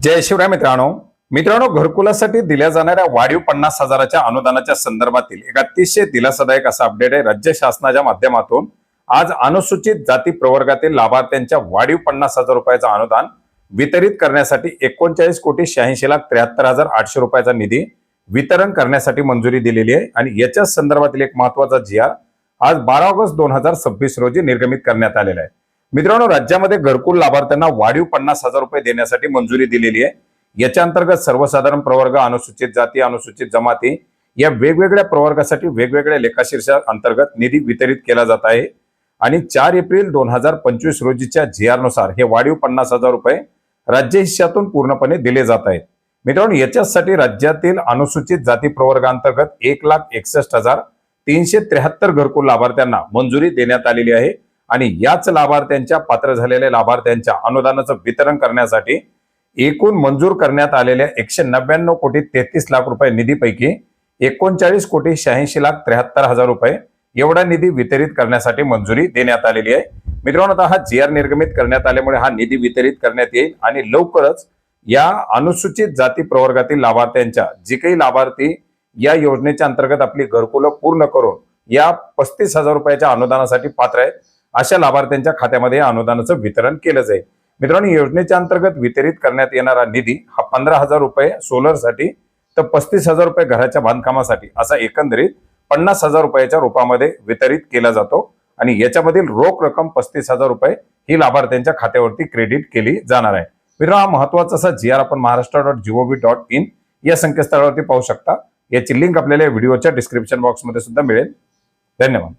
जय शिवराय मित्रांनो घरकुलासाठी दिल्या जाणाऱ्या वाढीव 50,000च्या अनुदानाच्या संदर्भातील एक अतिशय दिलासादायक असा अपडेट आहे। राज्य शासनाच्या माध्यमातून आज अनुसूचित जाती प्रवर्गातील लाभार्थ्यांच्या वाढीव 50,000 रुपयाचं अनुदान वितरित करण्यासाठी 39,86,73,800 रुपयाचा निधी वितरण करण्यासाठी मंजुरी दिलेली आहे आणि याच्या संदर्भातील एक महत्त्वाचा जी.आर. आज 12 ऑगस्ट 2026 रोजी निर्गमित करण्यात आलेला आहे। मित्रांनो, राज्यामध्ये घरकुल लाभार्थ्यांना वाढीव 50,000 रुपये देण्यासाठी मंजुरी दिलेली आहे। याच्या अंतर्गत सर्वसाधारण प्रवर्ग, अनुसूचित जाती, अनुसूचित जमाती या वेगवेगळ्या प्रवर्गासाठी वेगवेगळ्या लेखाशीर्षा अंतर्गत निधी वितरित केला जात आहे आणि 4 एप्रिल 2025 रोजीच्या जी.आर. नुसार हे वाढीव 50,000 रुपये राज्य हिश्श्यातून पूर्णपणे दिले जात आहेत। मित्रांनो, याच्यासाठी राज्यातील अनुसूचित जाती प्रवर्गांतर्गत 1,61,373 घरकुल लाभार्थ्यांना मंजुरी देण्यात आलेली आहे आणि याच लाभार्थ्यांच्या पात्र झालेल्या लाभार्थ्यांच्या अनुदानाचं वितरण करण्यासाठी एकूण मंजूर करण्यात आलेल्या 199,33,00,000 रुपये निधीपैकी 39,86,73,000 रुपये एवढा निधी वितरित करण्यासाठी मंजुरी देण्यात आलेली आहे। मित्रांनो, आता हा जी.आर. निर्गमित करण्यात आल्यामुळे हा निधी वितरित करण्यात येईल आणि लवकरच या अनुसूचित जाती प्रवर्गातील लाभार्थ्यांच्या जे काही लाभार्थी या योजनेच्या अंतर्गत आपली घरकुलं पूर्ण करून या 35,000 रुपयाच्या अनुदानासाठी पात्र आहेत अशा लाभार्थ्यांच्या खात्यामध्ये या अनुदानाचं वितरण केलं जाईल। मित्रांनो, योजनेच्या अंतर्गत वितरित करण्यात येणारा निधी हा 15,000 रुपये सोलरसाठी तर 35,000 रुपये घराच्या बांधकामासाठी असा एकंदरीत 50,000 रुपयाच्या रूपामध्ये वितरित केला जातो आणि याच्यामधील रोख रक्कम 35,000 रुपये ही लाभार्थ्यांच्या खात्यावरती क्रेडिट केली जाणार आहे। मित्रांनो, हा महत्त्वाचा असा जी.आर. आपण महाराष्ट्र.gov.in या संकेतस्थळावरती पाहू शकता। याची लिंक आपल्याला व्हिडिओच्या डिस्क्रिप्शन बॉक्समध्ये सुद्धा मिळेल। धन्यवाद।